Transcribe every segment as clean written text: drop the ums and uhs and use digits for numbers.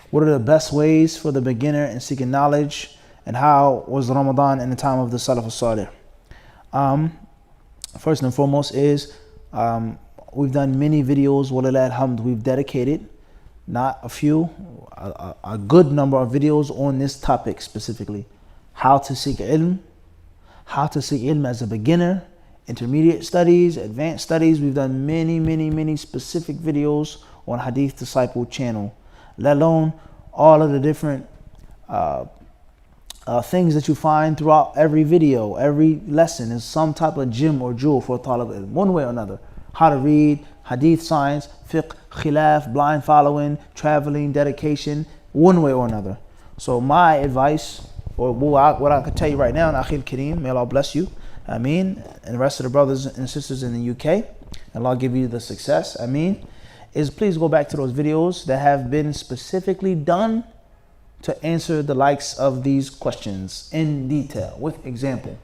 What are the best ways for the beginner in seeking knowledge, and how was Ramadan in the time of the Salaf al-Salih? First and foremost is we've done many videos, walillah alhamd, we've dedicated not a few, a good number of videos on this topic specifically. How to seek ilm, how to seek ilm as a beginner, intermediate studies, advanced studies. We've done many specific videos on Hadith Disciple channel, let alone all of the different things that you find throughout every video. Every lesson is some type of gem or jewel for a talib ilm, one way or another. How to read, hadith science, fiqh, khilaf, blind following, traveling, dedication, one way or another. So my advice, or what I could tell you right now, and Akhil Kareem, may Allah bless you, Ameen, and the rest of the brothers and sisters in the UK, and Allah give you the success, Ameen, is please go back to those videos that have been specifically done to answer the likes of these questions in detail, with example.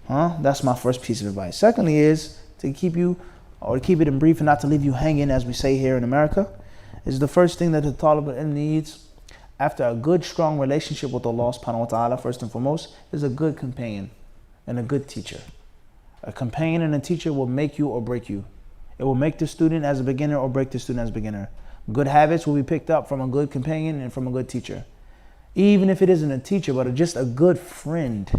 That's my first piece of advice. Secondly is to keep it in brief and not to leave you hanging, as we say here in America, is the first thing that the talib al-ilm needs after a good, strong relationship with Allah subhanahu wa ta'ala, first and foremost, is a good companion and a good teacher. A companion and a teacher will make you or break you. It will make the student as a beginner or break the student as a beginner. Good habits will be picked up from a good companion and from a good teacher. Even if it isn't a teacher, but just a good friend,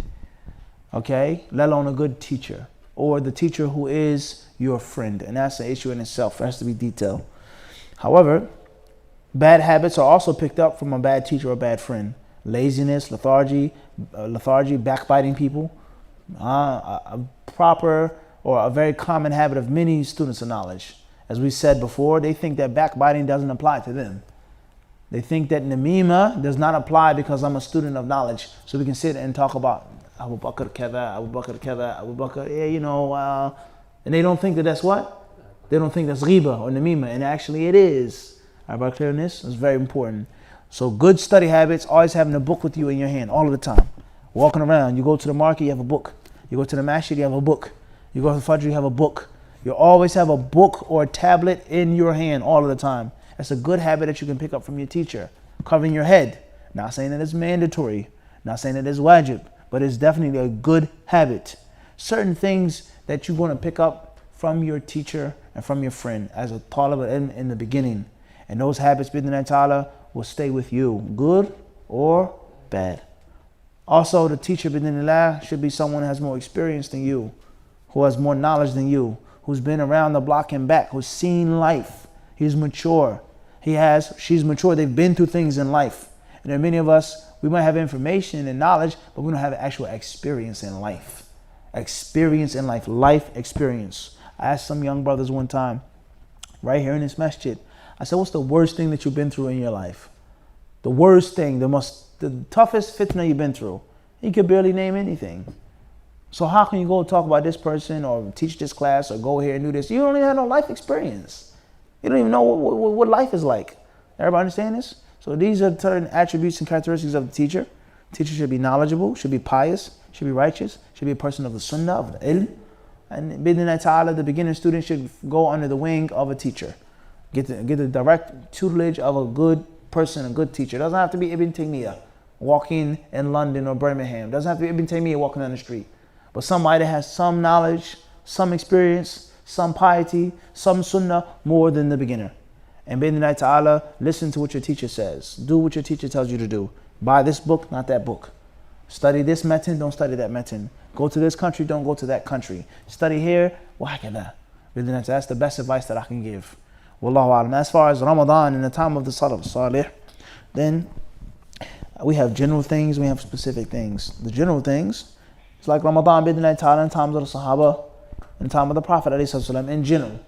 okay? Let alone a good teacher, or the teacher who is your friend. And that's an issue in itself. It has to be detailed. However, bad habits are also picked up from a bad teacher or a bad friend. Laziness, lethargy, backbiting people. A proper or a very common habit of many students of knowledge. As we said before, they think that backbiting doesn't apply to them. They think that namima does not apply because I'm a student of knowledge. So we can sit and talk about Abu Bakr Kada, Abu Bakr Kada, Abu Bakr, and they don't think that that's what? They don't think that's ghiba or namima, and actually it is. Everybody clear on this? It's very important. So good study habits, always having a book with you in your hand all of the time. Walking around, you go to the market, you have a book. You go to the masjid, you have a book. You go to the Fajr, you have a book. You always have a book or a tablet in your hand all of the time. That's a good habit that you can pick up from your teacher. Covering your head. Not saying that it's mandatory. Not saying that it's wajib. But it's definitely a good habit. Certain things that you want to pick up from your teacher and from your friend as a talib in the beginning. And those habits, bidnillah ta'ala, will stay with you, good or bad. Also, the teacher, bidnillah, should be someone who has more experience than you, who has more knowledge than you, who's been around the block and back, who's seen life. He's mature. She's mature. They've been through things in life. And there are many of us, we might have information and knowledge, but we don't have actual experience in life. Experience in life, life experience. I asked some young brothers one time, right here in this masjid, I said, what's the worst thing that you've been through in your life? The worst thing, the toughest fitna you've been through. He could barely name anything. So how can you go talk about this person or teach this class or go here and do this? You don't even have no life experience. You don't even know what life is like. Everybody understand this? So these are certain attributes and characteristics of the teacher. Teacher should be knowledgeable, should be pious, should be righteous, should be a person of the sunnah, of the ilm. And bidnillah ta'ala, the beginner student should go under the wing of a teacher. Get the direct tutelage of a good person, a good teacher. It doesn't have to be Ibn Taymiyyah walking in London or Birmingham. It doesn't have to be Ibn Taymiyyah walking down the street. But somebody that has some knowledge, some experience, some piety, some sunnah, more than the beginner. And bidnillah ta'ala, listen to what your teacher says. Do what your teacher tells you to do. Buy this book, not that book. Study this metin, don't study that metin. Go to this country, don't go to that country. Study here, wahakada. Bidnillah, that's the best advice that I can give. Wallahu alam. As far as Ramadan in the time of the Salaf Salih, then we have general things, we have specific things. The general things, it's like Ramadan, bidnillah ta'ala, in times of the Sahaba, in the time of the Prophet ﷺ, in general.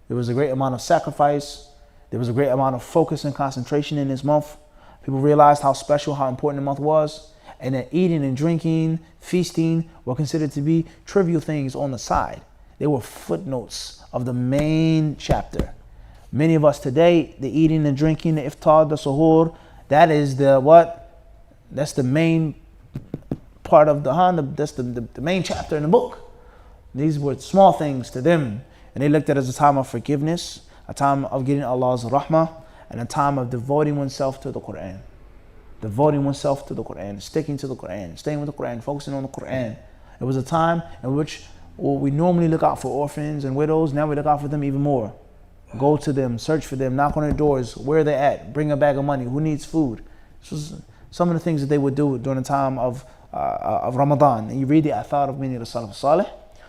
There was a great amount of sacrifice. There was a great amount of focus and concentration in this month. People realized how special, how important the month was, and that eating and drinking, feasting were considered to be trivial things on the side. They were footnotes of the main chapter. Many of us today, the eating, the drinking, the iftar, the suhoor, that is the what? That's the main part of that's the main chapter in the book. These were small things to them, and they looked at it as a time of forgiveness, a time of getting Allah's rahmah, and a time of devoting oneself to the Quran. Devoting oneself to the Quran, sticking to the Quran, staying with the Quran, focusing on the Quran. It was a time in which we normally look out for orphans and widows. Now we look out for them even more. Go to them, search for them, knock on their doors, where they're at, bring a bag of money, who needs food. This was some of the things that they would do during the time of Ramadan. And you read the athar of many of the Salaf Salih.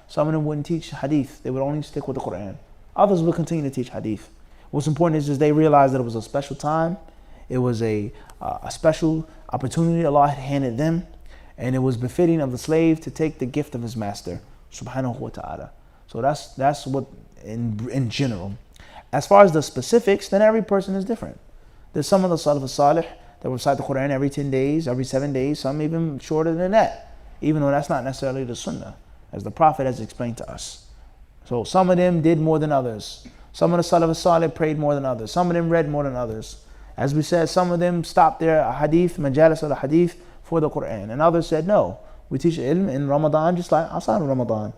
Some of them wouldn't teach hadith. They would only stick with the Quran. Others would continue to teach hadith. What's important is they realized that it was a special time. It was a special opportunity Allah had handed them. And it was befitting of the slave to take the gift of his master, subhanahu wa ta'ala. So that's what in general. As far as the specifics, then every person is different. There's some of the Salaf Salih that recite the Quran every 10 days, every 7 days, some even shorter than that, even though that's not necessarily the Sunnah, as the Prophet has explained to us. So some of them did more than others. Some of the Salaf Salih prayed more than others. Some of them read more than others. As we said, some of them stopped their hadith, majalis al hadith, for the Quran. And others said, no, we teach ilm in Ramadan just like outside of Ramadan.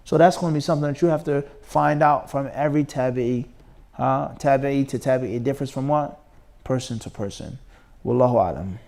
So that's going to be something that you have to find out from every tabi'i. Tabi'i to tabi'i, it differs from what? Person to person. Wallahu alam.